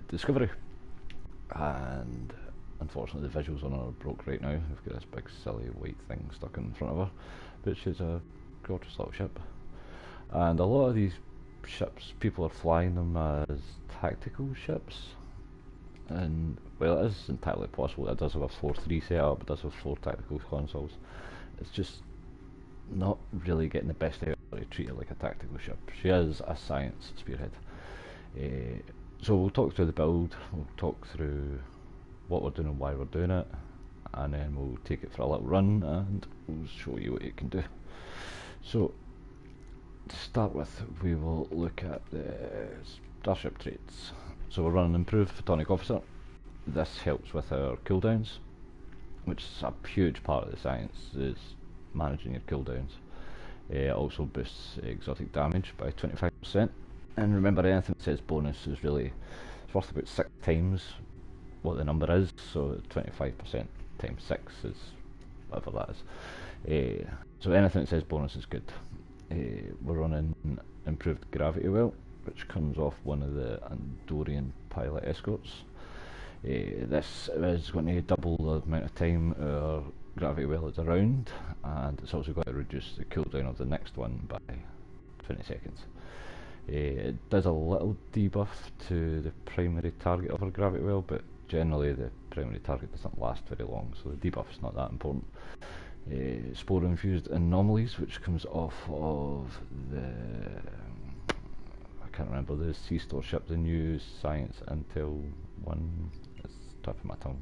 Discovery, and unfortunately the visuals on her are broke right now. We've got this big silly white thing stuck in front of her, but she's a gorgeous little ship. And a lot of these ships, people are flying them as tactical ships, and well, it is entirely possible. It does have a floor 3 setup, it does have 4 tactical consoles. It's just not really getting the best out of her to treat it like a tactical ship. She is a science spearhead. So we'll talk through the build, we'll talk through what we're doing and why we're doing it, and then we'll take it for a little run and we'll show you what it can do. So to start with, we will look at the starship traits. So we're running improved photonic officer. This helps with our cooldowns, which is a huge part of the science, is managing your cooldowns. It also boosts exotic damage by 25%. And remember, anything that says bonus is really, it's worth about 6 times what the number is, so 25% times 6 is whatever that is. So anything that says bonus is good. We're running improved gravity well, which comes off one of the Andorian pilot escorts. This is going to double the amount of time our gravity well is around, and it's also going to reduce the cooldown of the next one by 20 seconds. It does a little debuff to the primary target of our gravity well, but generally the primary target doesn't last very long, so the debuff is not that important. Spore infused anomalies, which comes off of the, I can't remember, the sea store ship, the new Science Intel one. It's top of my tongue.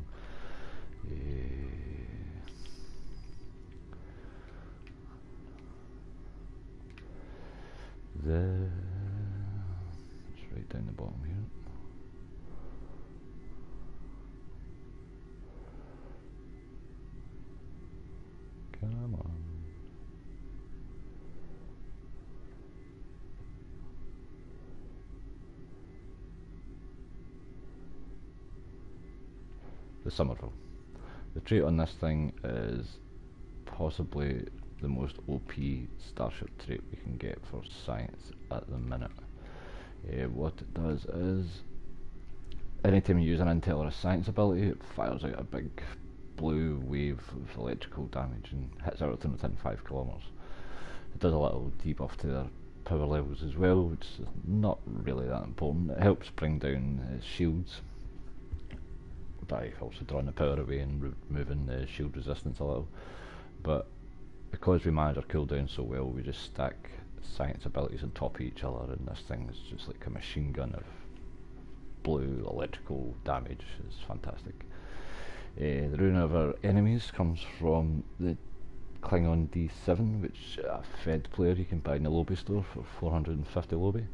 It's right down the bottom here. Come on. The Somerville. The trait on this thing is possibly the most OP starship trait we can get for science at the minute. What it does is, anytime you use an intel or a science ability, it fires out a big blue wave of electrical damage and hits everything within 5 kilometers. It does a little debuff to their power levels as well, which is not really that important. It helps bring down shields by also drawing the power away and removing the shield resistance a little. But because we manage our cooldown so well, we just stack science abilities on top of each other, and this thing is just like a machine gun of blue electrical damage. It's fantastic. The ruin of our enemies comes from the Klingon D7, which a Fed player you can buy in the lobby store for 450 lobby.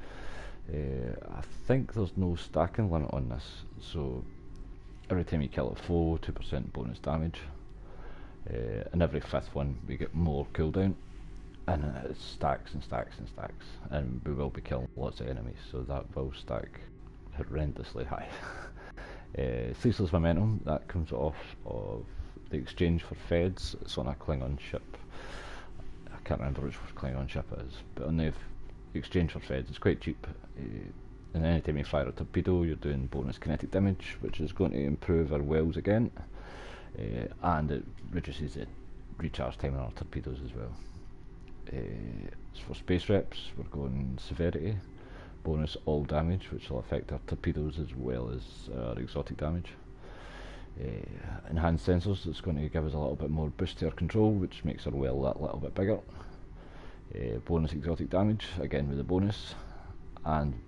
I think there's no stacking limit on this, so every time you kill a foe, 2% bonus damage, and every 5th one we get more cooldown, and it stacks and stacks and stacks, and we will be killing lots of enemies, so that will stack horrendously high. Ceaseless momentum, that comes off of the exchange for feds. It's on a Klingon ship. I can't remember which Klingon ship it is, but on the exchange for feds it's quite cheap. And anytime you fire a torpedo, you're doing bonus kinetic damage, which is going to improve our wells again, and it reduces the recharge time on our torpedoes as well. As for space reps, we're going severity, bonus all damage, which will affect our torpedoes as well as our exotic damage. Enhanced sensors, that's going to give us a little bit more boost to our control, which makes our well that little bit bigger. Bonus exotic damage, again with a bonus, and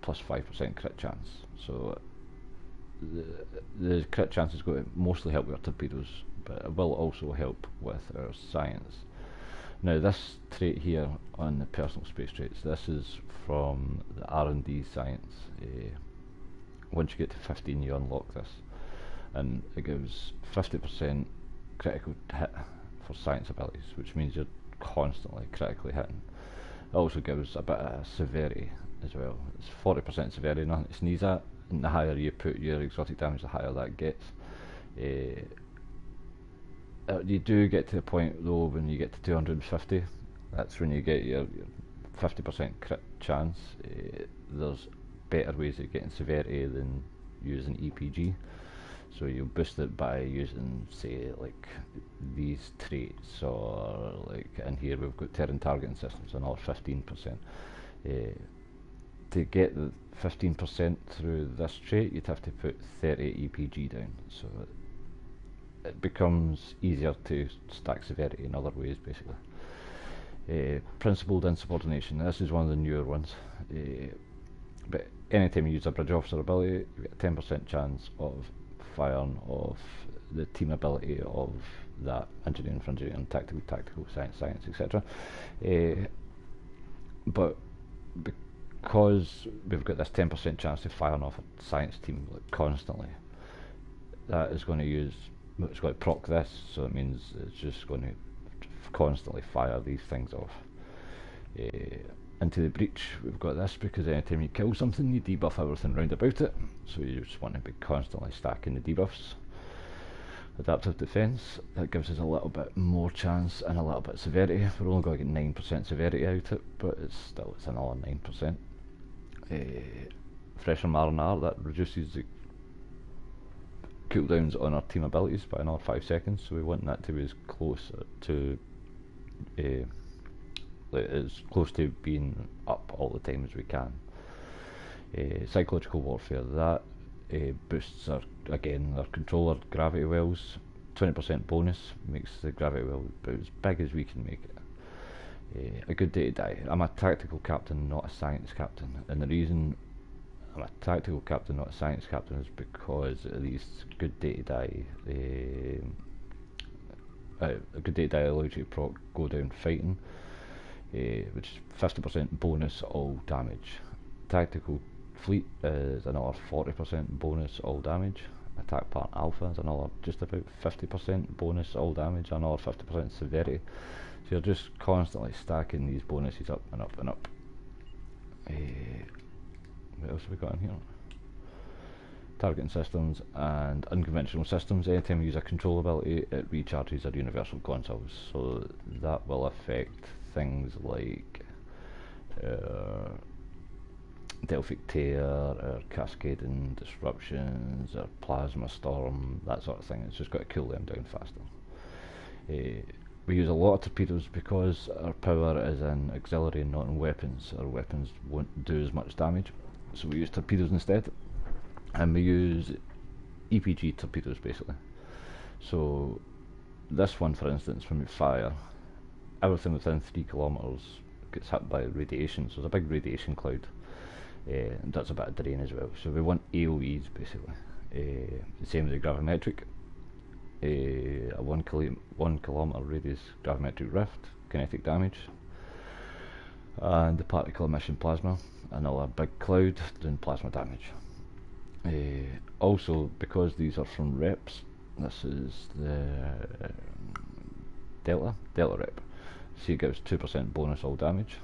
plus 5% crit chance. So the crit chance is going to mostly help with our torpedoes, but it will also help with our science. Now this trait here on the personal space traits, this is from the R&D science. Once you get to 15 you unlock this, and it gives 50% critical hit for science abilities, which means you're constantly critically hitting. It also gives a bit of severity as well. It's 40% severity, nothing to sneeze at, and the higher you put your exotic damage, the higher that gets. You do get to the point though when you get to 250, that's when you get your 50% crit chance. There's better ways of getting severity than using EPG. So you'll boost it by using, say, like these traits, or like in here we've got Terran targeting systems, another 15%. To get the 15% through this trait, you'd have to put 30 EPG down. So it becomes easier to stack severity in other ways, basically. Principled insubordination, this is one of the newer ones. But anytime you use a bridge officer ability, you get a 10% chance of firing off the team ability of that engineering for engineering, tactical, science, etc. But because we've got this 10% chance of firing off a science team like constantly, that is going to it's going to proc this, so it means it's just going to constantly fire these things off. Into the breach, we've got this because anytime you kill something, you debuff everything round about it, so you just want to be constantly stacking the debuffs. Adaptive defense, that gives us a little bit more chance and a little bit of severity. We're only going to get 9% severity out of it, but it's another 9%. Fresh from R&R, that reduces the cooldowns on our team abilities by another 5 seconds, so we want that to be as close to being up all the time as we can. Psychological warfare, that boosts our controller gravity wells, 20% bonus, makes the gravity well about as big as we can make it. A good day to die. I'm a tactical captain, not a science captain, and the reason I'm a tactical captain, not a science captain, is because at least good day to die. A good day to die allows you to go down fighting, which is 50% bonus all damage. Tactical fleet is another 40% bonus all damage. Attack part alpha is another just about 50% bonus all damage, another 50% severity. So you're just constantly stacking these bonuses up and up and up. What else have we got in here? Targeting systems and unconventional systems. Anytime you use a control ability, it recharges our universal consoles, so that will affect things like Delphic Tear, cascading disruptions, plasma storm, that sort of thing. It's just got to cool them down faster. We use a lot of torpedoes because our power is in auxiliary and not in weapons. Our weapons won't do as much damage, so we use torpedoes instead, and we use EPG torpedoes basically. So this one, for instance, when we fire, everything within 3 kilometers gets hit by radiation, so there's a big radiation cloud. And that's a bit of drain as well, so we want AoEs basically. The same with the gravimetric. A 1 kilometer radius gravimetric rift, kinetic damage, and the particle emission plasma, another big cloud doing plasma damage. Also, because these are from reps, this is the Delta rep, so it gives 2% bonus all damage,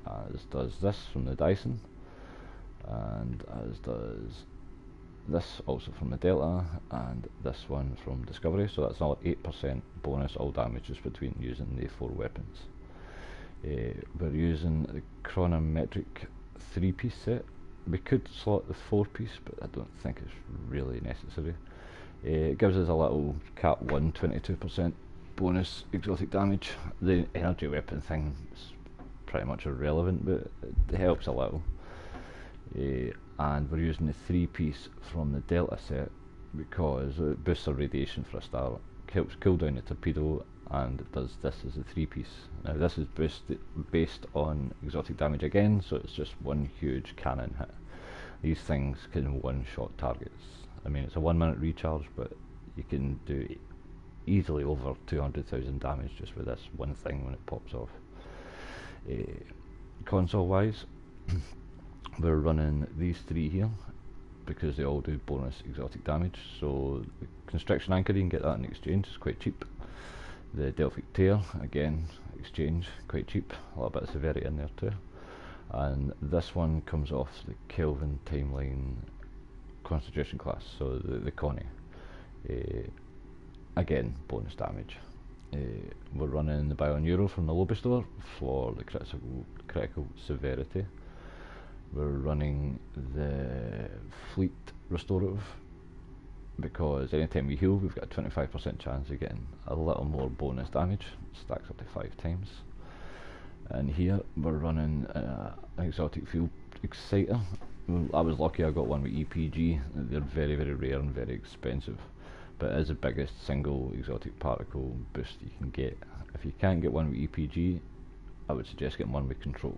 as does this from the Dyson, and as does this also from the Delta, and this one from Discovery, so that's another 8% bonus all damage just between using the 4 weapons. We're using the chronometric 3-piece set. We could slot the 4-piece, but I don't think it's really necessary. It gives us a little Cat 1 22% bonus exotic damage. The energy weapon thing is pretty much irrelevant, but it helps a little. And we're using the 3-piece from the Delta set because it boosts our radiation for a start, helps cool down the torpedo, and it does this as a 3-piece. Now this is based on exotic damage again, so it's just one huge cannon hit. These things can one-shot targets. I mean, it's a 1 minute recharge, but you can do easily over 200,000 damage just with this one thing when it pops off. Console wise, we're running these 3 here because they all do bonus exotic damage. So the Constriction Anchor, you can get that in exchange, it's quite cheap. The Delphic Tear, again, exchange, quite cheap, a little bit of severity in there too. And this one comes off the Kelvin Timeline Concentration class, so the Connie. Again, bonus damage. We're running the Bioneuro from the Lobby store for the critical severity. we're running the fleet restorative, because anytime we heal we've got a 25% chance of getting a little more bonus damage, stacks up to 5 times. And here we're running an exotic field exciter. I was lucky I got one with EPG. They're very, very rare and very expensive, but it is the biggest single exotic particle boost you can get. If you can't get one with EPG, I would suggest getting one with control.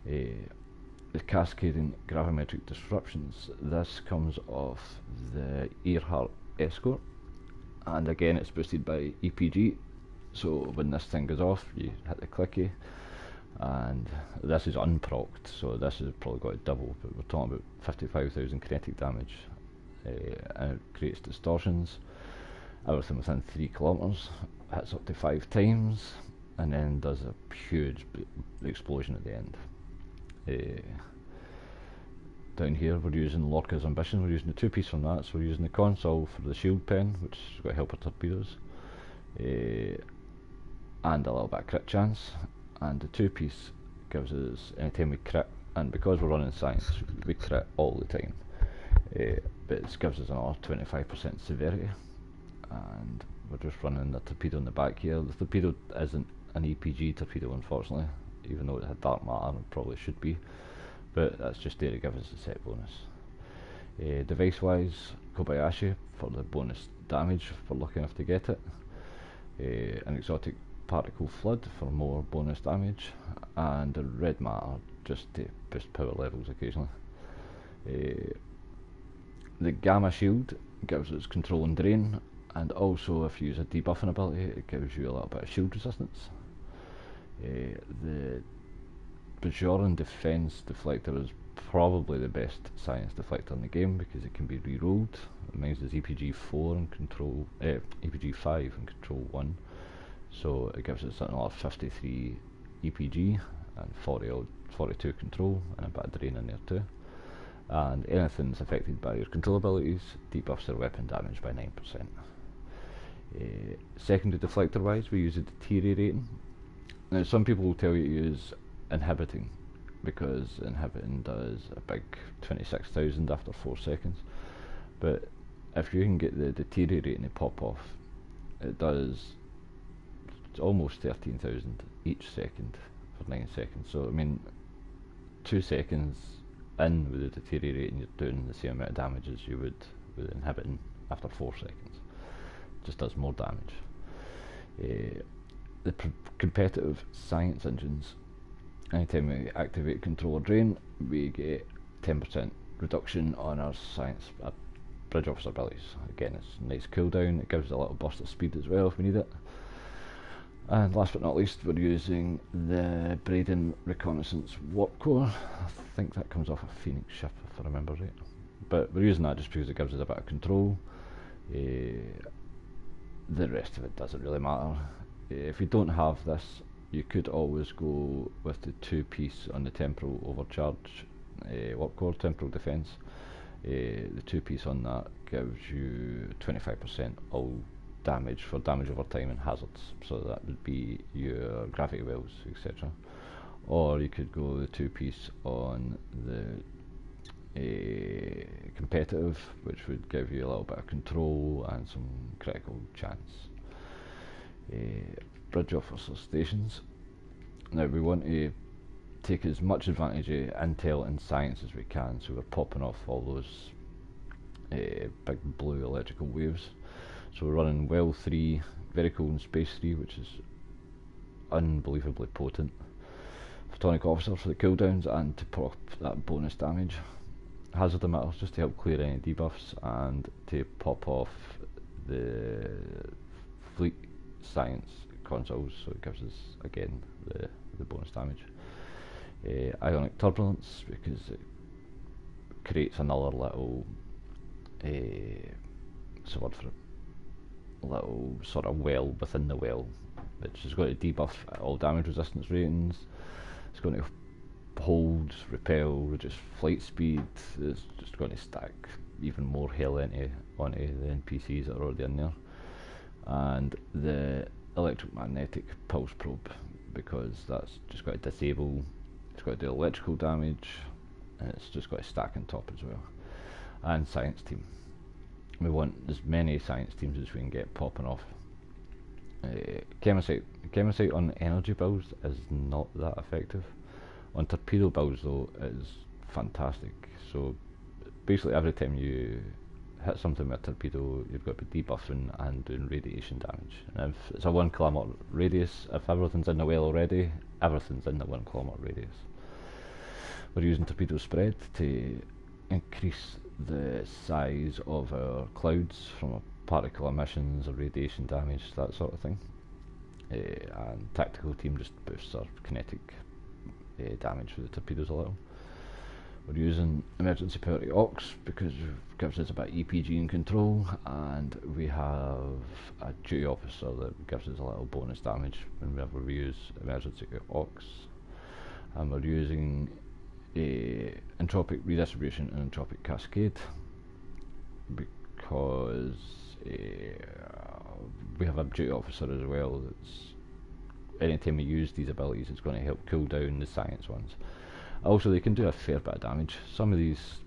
The cascading gravimetric disruptions, this comes off the Earhart Escort, and again it's boosted by EPG, so when this thing goes off you hit the clicky, and this is unprocced, so this has probably got a double, but we're talking about 55,000 kinetic damage, and it creates distortions, everything within 3 kilometers, hits up to 5 times, and then does a huge explosion at the end. Down here we're using Lorca's Ambition, we're using the 2-piece from that, so we're using the console for the shield pen, which has got helper torpedoes, and a little bit of crit chance, and the 2-piece gives us anytime we crit, and because we're running science we crit all the time, but it gives us another 25% severity. And we're just running the torpedo in the back here. The torpedo isn't an EPG torpedo, unfortunately, even though it had dark matter, it probably should be, but that's just there to give us a set bonus. Device wise, Kobayashi for the bonus damage if we're lucky enough to get it, an exotic particle flood for more bonus damage, and the red matter just to boost power levels occasionally. The gamma shield gives us control and drain, and also if you use a debuffing ability it gives you a little bit of shield resistance. The Bajoran defense deflector is probably the best science deflector in the game because it can be re-rolled. Mine is EPG 4 and control EPG 5 and control 1, so it gives us another 53 EPG and 42 control, and a bit of drain in there too. And anything that's affected by your control abilities debuffs their weapon damage by 9%. Secondary deflector wise, we use a deteriorating. Now some people will tell you to use inhibiting, because inhibiting does a big 26,000 after 4 seconds, but if you can get the deteriorating to pop off, it does almost 13,000 each second for 9 seconds. So I mean, 2 seconds in with the deteriorating you're doing the same amount of damage as you would with inhibiting after 4 seconds. Just does more damage. The competitive science engines, anytime we activate control or drain we get 10% reduction on our science bridge officer abilities. Again, it's a nice cooldown, it gives us a little burst of speed as well if we need it. And last but not least, we're using the Braden Reconnaissance Warp Core. I think that comes off a Phoenix ship if I remember right, but we're using that just because it gives us a bit of control. The rest of it doesn't really matter. If you don't have this, you could always go with the 2-piece on the temporal overcharge warp core, temporal defense. The 2-piece on that gives you 25% all damage for damage over time and hazards, so that would be your gravity wells, etc. Or you could go the 2-piece on the competitive, which would give you a little bit of control and some critical chance. Bridge officer stations. Now we want to take as much advantage of intel and science as we can, so we're popping off all those big blue electrical waves. So we're running Well 3, very cool, and Space 3, which is unbelievably potent. Photonic Officer for the cooldowns and to pop that bonus damage. Hazard emitters just to help clear any debuffs, and to pop off the fleet science consoles, so it gives us again the bonus damage. Ionic turbulence, because it creates another little word for it, little sort of well within the well, which is going to debuff all damage resistance ratings. It's going to hold, repel, reduce flight speed. It's just going to stack even more hell onto the NPCs that are already in there. And the electromagnetic pulse probe, because that's just going to disable It's got to do electrical damage, and it's just got to stack on top as well. And science team. We want as many science teams as we can get popping off. Chemicite on energy builds is not that effective. On torpedo builds though, it is fantastic. So basically every time you hit something with a torpedo, you've got to be debuffing and doing radiation damage. And if it's a 1 kilometre radius, if everything's in the well already, everything's in the 1 kilometre radius. We're using torpedo spread to increase the size of our clouds from particle emissions or radiation damage, that sort of thing. And tactical team just boosts our kinetic damage with the torpedoes a little. We're using emergency priority aux because it gives us a bit of EPG and control, and we have a duty officer that gives us a little bonus damage whenever we use emergency aux. And we're using entropic redistribution and entropic cascade because we have a duty officer as well. That's anytime we use these abilities, it's going to help cool down the science ones. Also, they can do a fair bit of damage. Some of these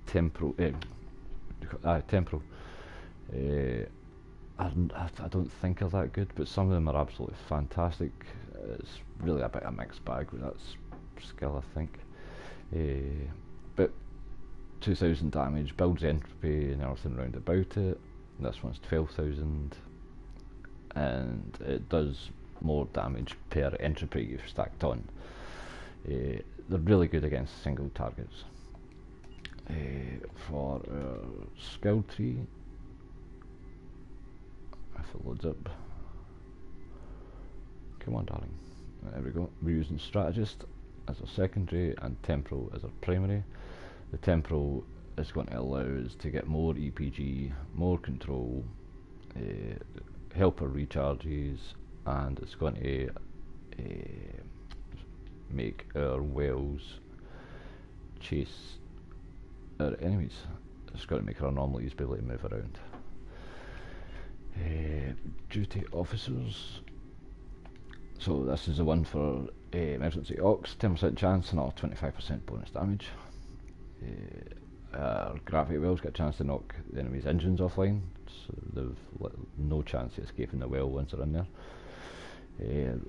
temporal, I don't think are that good, but some of them are absolutely fantastic. It's really a bit of a mixed bag with that skill, I think. But 2000 damage, builds entropy and everything around about it. This one's 12,000, and it does more damage per entropy you've stacked on. They're really good against single targets. For our skill tree, if it loads up, come on darling, there we go. We're using strategist as our secondary and temporal as our primary. The temporal is going to allow us to get more EPG, more control, help our recharges, and it's going to make our wells chase our enemies. It's got to make our anomalies be able to move around. Duty officers. So this is the one for emergency aux, 10% chance and all 25% bonus damage. Our gravity wells get a chance to knock the enemy's engines offline, so they've no chance of escaping the well once they're in there.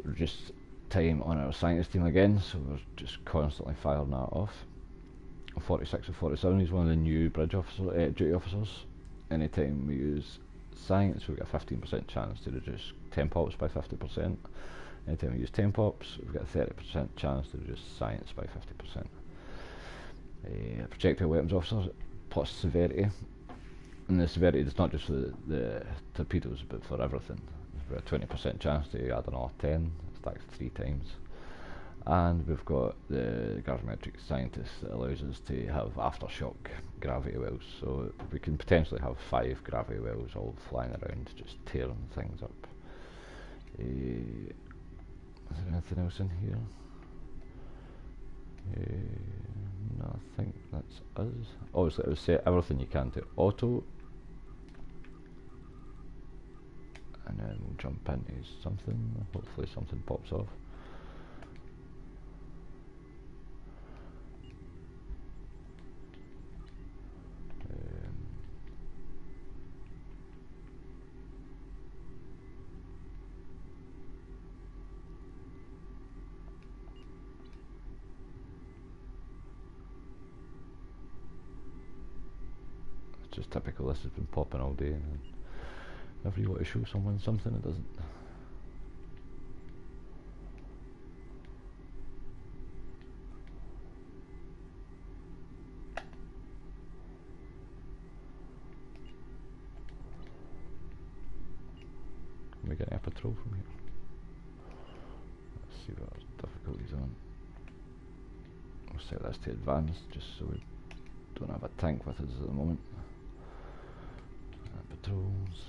Reduce time on our scientist team again, so we're just constantly firing that off. 46 or 47 is one of the new bridge officer, duty officers. Anytime we use science, we get a 15% chance to reduce 10 pops by 50%. Anytime we use 10 pops, we've got a 30% chance to reduce science by 50%. Projectile weapons officer plus severity, and the severity is not just for the torpedoes but for everything. We've got a 20% chance to add another 10, stacks 3 times. And we've got the gravimetric scientist that allows us to have aftershock gravity wells, so we can potentially have 5 gravity wells all flying around just tearing things up. Is there anything else in here? No, I think that's us. Obviously it will set everything you can to auto, and then we'll jump into something. Hopefully something pops off. Just typical, this has been popping all day, and whenever you want to show someone something, it doesn't. Can we get a patrol from here? Let's see what our difficulty's on. We'll set this to advanced just so we don't have a tank with us at the moment. Patrols.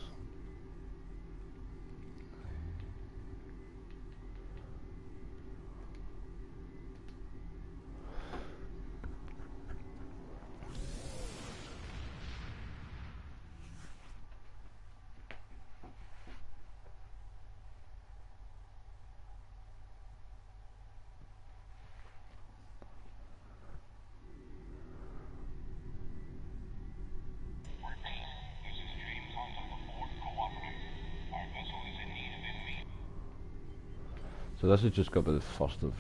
So this has just got to be the first of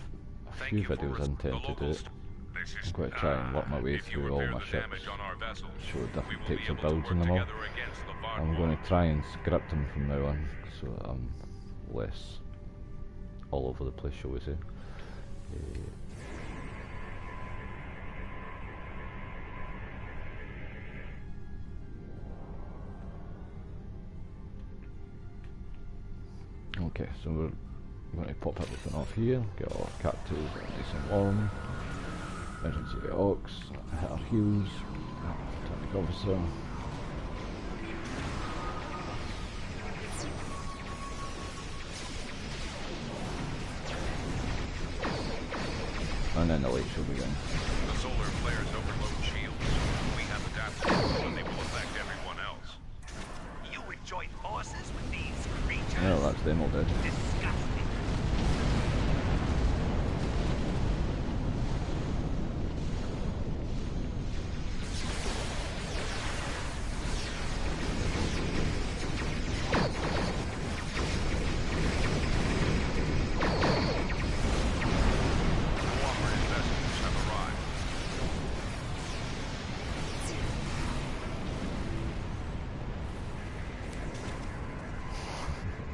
a few videos I intend to do. I'm going to try and work my way through all my ships, show different types of builds in them all. I'm going to try and script them from now on, so that I'm less all over the place, shall we say. Okay, so we're going to pop everything off here, get all our cactus nice and warm, emergency aux, hit our heals, atomic officer. And then the light show begin. The solar flares overload shields. We have adapted, but they will affect everyone else. You would join forces with these creatures? Yeah, that's them all dead. Disgusting.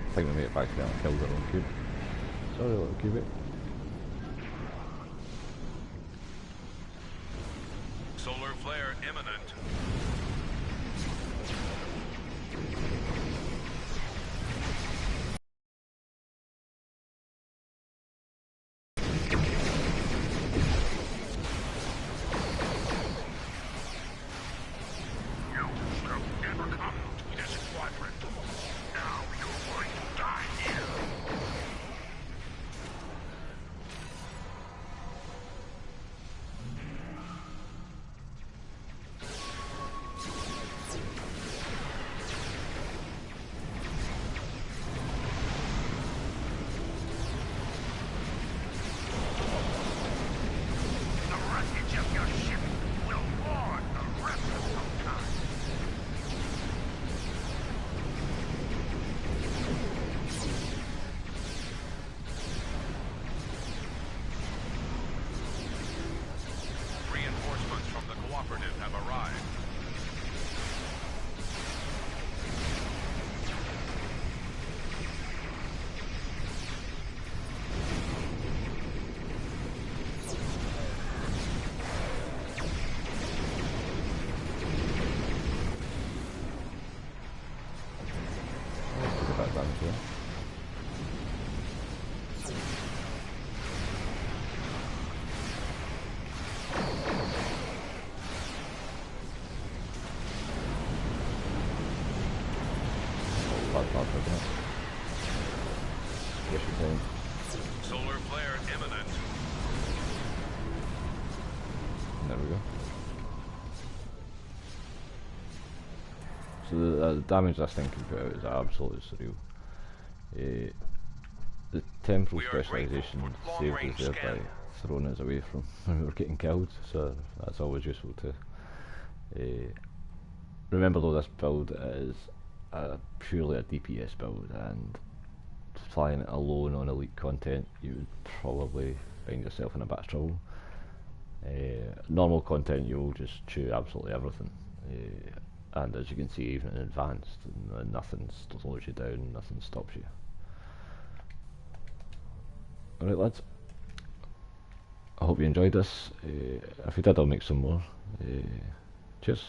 I think we made it back down and killed our own cube. Sorry, little cube. Solar flare imminent. Have arrived. Solar flare imminent. There we go. So the damage this thing can put out is absolutely surreal. The temporal specialisation saved us there by throwing us away from when we were getting killed, so that's always useful to remember. Though this build is purely a DPS build, and flying it alone on elite content, you would probably find yourself in a bit of trouble. Normal content, you'll just chew absolutely everything, and as you can see, even in advanced, nothing slows you down, nothing stops you. Alright lads, I hope you enjoyed this. If you did, I'll make some more. Cheers.